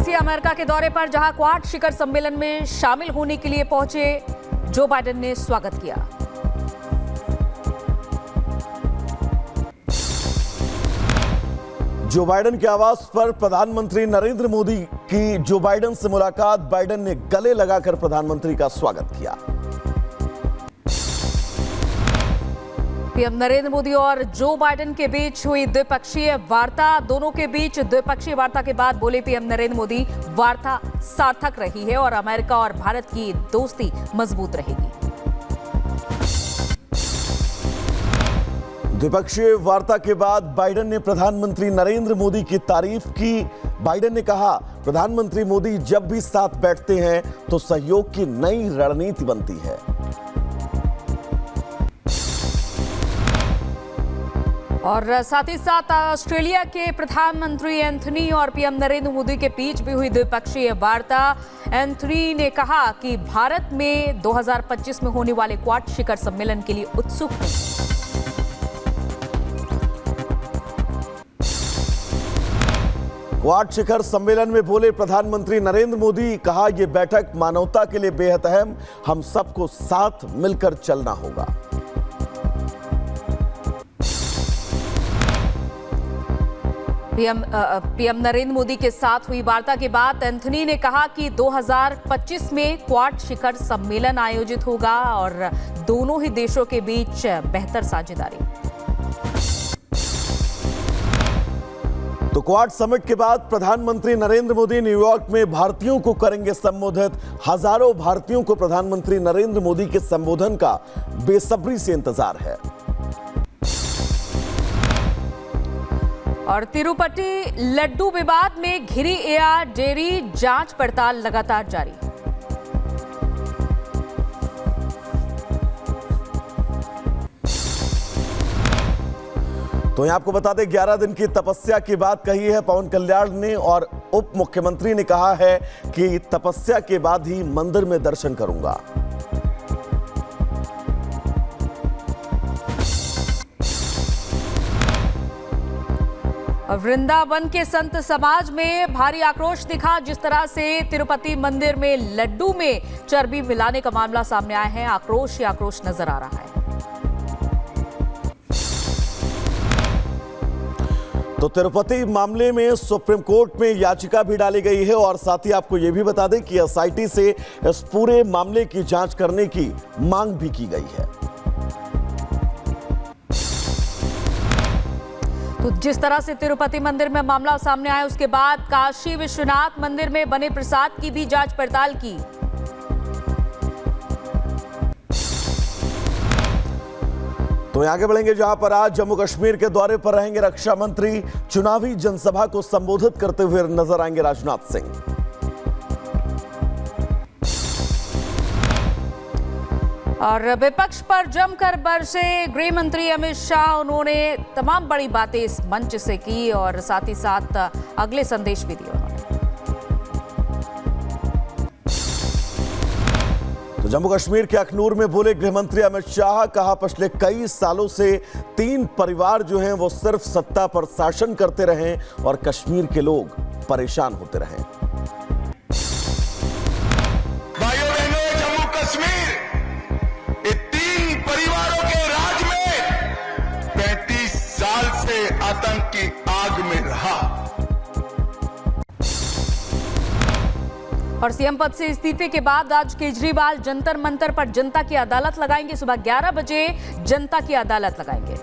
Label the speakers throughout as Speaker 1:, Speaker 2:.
Speaker 1: दिवसीय अमेरिका के दौरे पर जहां क्वाड शिखर सम्मेलन में शामिल होने के लिए पहुंचे जो बाइडेन ने स्वागत किया।
Speaker 2: जो बाइडेन के आवास पर प्रधानमंत्री नरेंद्र मोदी की जो बाइडेन से मुलाकात, बाइडेन ने गले लगाकर प्रधानमंत्री का स्वागत किया।
Speaker 1: पीएम नरेंद्र मोदी और जो बाइडेन के बीच हुई द्विपक्षीय वार्ता। दोनों के बीच द्विपक्षीय वार्ता के बाद बोले पीएम नरेंद्र मोदी, वार्ता सार्थक रही है और अमेरिका और भारत की दोस्ती मजबूत रहेगी।
Speaker 2: द्विपक्षीय वार्ता के बाद बाइडेन ने प्रधानमंत्री नरेंद्र मोदी की तारीफ की। बाइडेन ने कहा, प्रधानमंत्री मोदी जब भी साथ बैठते हैं तो सहयोग की नई रणनीति बनती है।
Speaker 1: और साथ ही साथ ऑस्ट्रेलिया के प्रधानमंत्री एंथनी और पीएम नरेंद्र मोदी के बीच भी हुई द्विपक्षीय वार्ता। एंथनी ने कहा कि भारत में 2025 में होने वाले क्वाड शिखर सम्मेलन के लिए उत्सुक है।
Speaker 2: क्वाड शिखर सम्मेलन में बोले प्रधानमंत्री नरेंद्र मोदी, कहा यह बैठक मानवता के लिए बेहद अहम, हम सबको साथ मिलकर चलना होगा।
Speaker 1: पीएम नरेंद्र मोदी के साथ हुई वार्ता के बाद एंथनी ने कहा कि 2025 में क्वाड शिखर सम्मेलन आयोजित होगा और दोनों ही देशों के बीच बेहतर साझेदारी।
Speaker 2: तो क्वाड समिट के बाद प्रधानमंत्री नरेंद्र मोदी न्यूयॉर्क में भारतीयों को करेंगे संबोधित। हजारों भारतीयों को प्रधानमंत्री नरेंद्र मोदी के संबोधन का बेसब्री से इंतजार है।
Speaker 1: और तिरुपति लड्डू विवाद में घिरी एआर डेयरी, जांच पड़ताल लगातार जारी।
Speaker 2: तो यहां आपको बता दें, 11 दिन की तपस्या की बात कही है पवन कल्याण ने और उप मुख्यमंत्री ने कहा है कि तपस्या के बाद ही मंदिर में दर्शन करूंगा।
Speaker 1: वृंदावन के संत समाज में भारी आक्रोश दिखा। जिस तरह से तिरुपति मंदिर में लड्डू में चर्बी मिलाने का मामला सामने आया है, आक्रोश ही आक्रोश नजर आ रहा है।
Speaker 2: तो तिरुपति मामले में सुप्रीम कोर्ट में याचिका भी डाली गई है और साथ ही आपको यह भी बता दें कि एसआईटी से इस पूरे मामले की जांच करने की मांग भी की गई है।
Speaker 1: तो जिस तरह से तिरुपति मंदिर में मामला सामने आया, उसके बाद काशी विश्वनाथ मंदिर में बने प्रसाद की भी जांच पड़ताल की।
Speaker 2: तो आगे बढ़ेंगे जहां पर आज जम्मू कश्मीर के दौरे पर रहेंगे रक्षा मंत्री। चुनावी जनसभा को संबोधित करते हुए नजर आएंगे राजनाथ सिंह।
Speaker 1: और विपक्ष पर जमकर बरसे गृह मंत्री अमित शाह। उन्होंने तमाम बड़ी बातें इस मंच से की और साथ ही साथ अगले संदेश भी दिए उन्होंने।
Speaker 2: तो जम्मू कश्मीर के अखनूर में बोले गृह मंत्री अमित शाह, कहा पिछले कई सालों से 3 परिवार जो हैं वो सिर्फ सत्ता पर शासन करते रहे और कश्मीर के लोग परेशान होते रहे।
Speaker 3: भाइयों बहनों, जम्मू कश्मीर आतंक की आग में रहा।
Speaker 1: और सीएम पद से इस्तीफे के बाद आज केजरीवाल जंतर मंतर पर जनता की अदालत लगाएंगे। सुबह 11 बजे जनता की अदालत लगाएंगे।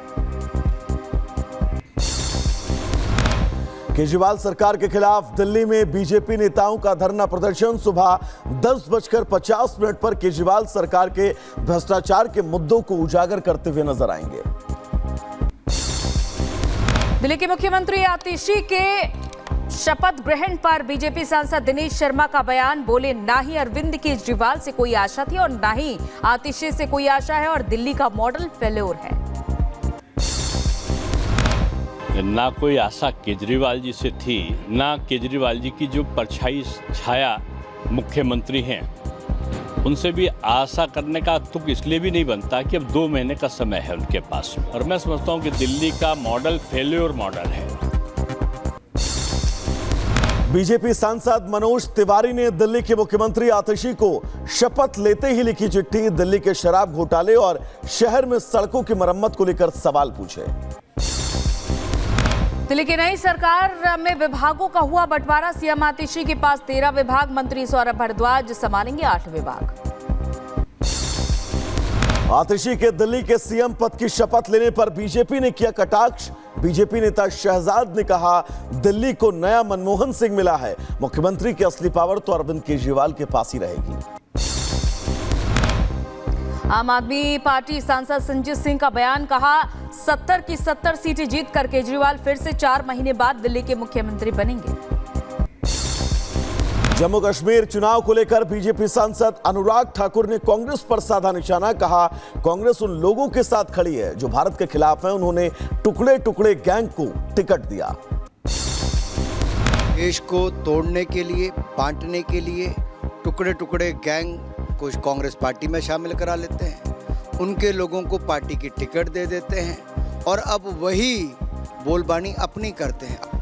Speaker 2: केजरीवाल सरकार के खिलाफ दिल्ली में बीजेपी नेताओं का धरना प्रदर्शन। सुबह 10:50 पर केजरीवाल सरकार के भ्रष्टाचार के मुद्दों को उजागर करते हुए नजर आएंगे।
Speaker 1: दिल्ली के मुख्यमंत्री आतिशी के शपथ ग्रहण पर बीजेपी सांसद दिनेश शर्मा का बयान। बोले, ना ही अरविंद केजरीवाल से कोई आशा थी और ना ही आतिशी से कोई आशा है और दिल्ली का मॉडल फेल्योर है।
Speaker 4: ना कोई आशा केजरीवाल जी से थी, ना केजरीवाल जी की जो परछाई छाया मुख्यमंत्री हैं उनसे भी आशा करने का तुक इसलिए भी नहीं बनता कि अब 2 महीने का समय है उनके पास। और मैं समझता हूं कि दिल्ली का मॉडल फेल्योर मॉडल है।
Speaker 2: बीजेपी सांसद मनोज तिवारी ने दिल्ली के मुख्यमंत्री आतिशी को शपथ लेते ही लिखी चिट्ठी। दिल्ली के शराब घोटाले और शहर में सड़कों की मरम्मत को लेकर सवाल पूछे।
Speaker 1: दिल्ली की नई सरकार में विभागों का हुआ बंटवारा। सीएम आतिशी के पास 13 विभाग, मंत्री सौरभ भारद्वाज संभालेंगे 8 विभाग।
Speaker 2: आतिशी के दिल्ली के सीएम पद की शपथ लेने पर बीजेपी ने किया कटाक्ष। बीजेपी नेता शहजाद ने कहा, दिल्ली को नया मनमोहन सिंह मिला है, मुख्यमंत्री की असली पावर तो अरविंद केजरीवाल के पास ही रहेगी।
Speaker 1: आम आदमी पार्टी सांसद संजीत सिंह का बयान, कहा 70 की 70 सीटें जीतकर केजरीवाल फिर से 4 महीने बाद दिल्ली के मुख्यमंत्री बनेंगे।
Speaker 2: जम्मू कश्मीर चुनाव को लेकर बीजेपी सांसद अनुराग ठाकुर ने कांग्रेस पर साधा निशाना। कहा, कांग्रेस उन लोगों के साथ खड़ी है जो भारत के खिलाफ हैं। उन्होंने टुकड़े टुकड़े गैंग को टिकट दिया।
Speaker 5: देश को तोड़ने के लिए, बांटने के लिए टुकड़े टुकड़े गैंग को कांग्रेस पार्टी में शामिल करा लेते हैं, उनके लोगों को पार्टी की टिकट दे देते हैं और अब वही बोलबानी अपनी करते हैं।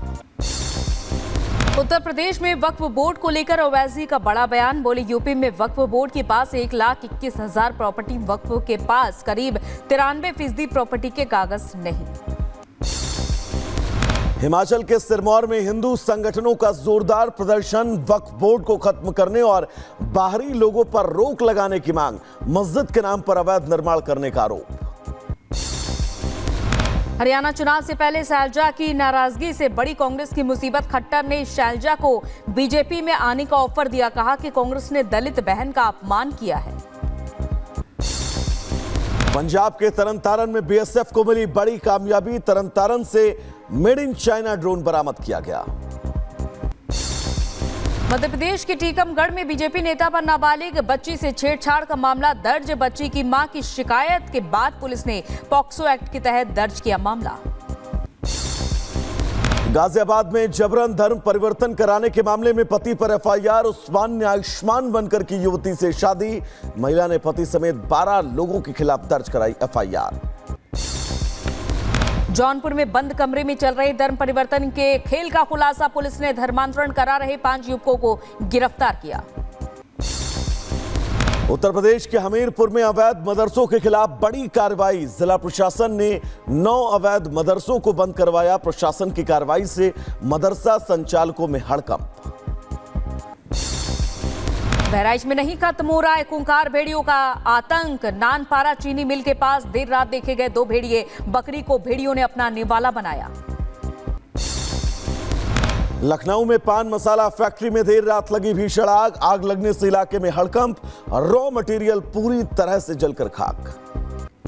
Speaker 1: उत्तर प्रदेश में वक्फ बोर्ड को लेकर ओवैसी का बड़ा बयान। बोले, यूपी में वक्फ बोर्ड के पास 1,21,000 प्रॉपर्टी, वक्फ के पास करीब 93% प्रॉपर्टी के कागज नहीं।
Speaker 2: हिमाचल के सिरमौर में हिंदू संगठनों का जोरदार प्रदर्शन। वक्फ बोर्ड को खत्म करने और बाहरी लोगों पर रोक लगाने की मांग। मस्जिद के नाम पर अवैध निर्माण करने का आरोप।
Speaker 1: हरियाणा चुनाव से पहले शैलजा की नाराजगी से बड़ी कांग्रेस की मुसीबत। खट्टर ने शैलजा को बीजेपी में आने का ऑफर दिया। कहा कि कांग्रेस ने दलित बहन का अपमान किया है।
Speaker 2: पंजाब के तरनतारन में बीएसएफ को मिली बड़ी कामयाबी। तरनतारन से मेड इन चाइना ड्रोन बरामद किया गया।
Speaker 1: मध्य प्रदेश के टीकमगढ़ में बीजेपी नेता पर नाबालिग बच्ची से छेड़छाड़ का मामला दर्ज। बच्ची की मां की शिकायत के बाद पुलिस ने पॉक्सो एक्ट के तहत दर्ज किया मामला।
Speaker 2: गाजियाबाद में जबरन धर्म परिवर्तन कराने के मामले में पति पर एफआईआर। उस्मान ने आयुष्मान बनकर की युवती से शादी। महिला ने पति समेत 12 लोगों के खिलाफ दर्ज कराई एफआईआर।
Speaker 1: जौनपुर में बंद कमरे में चल रहे धर्म परिवर्तन के खेल का खुलासा। पुलिस ने धर्मांतरण करा रहे 5 युवकों को गिरफ्तार किया।
Speaker 2: उत्तर प्रदेश के हमीरपुर में अवैध मदरसों के खिलाफ बड़ी कार्रवाई। जिला प्रशासन ने 9 अवैध मदरसों को बंद करवाया। प्रशासन की कार्रवाई से मदरसा संचालकों में हड़कंप।
Speaker 1: बहराइच में नहीं खत्म हो रहा है खूंखार भेड़ियों का आतंक। नानपारा चीनी मिल के पास देर रात देखे गए 2 भेड़िए। बकरी को भेड़ियों ने अपना निवाला बनाया।
Speaker 2: लखनऊ में पान मसाला फैक्ट्री में देर रात लगी भीषण आग। आग लगने से इलाके में हड़कंप। रॉ मटेरियल पूरी तरह से जलकर खाक।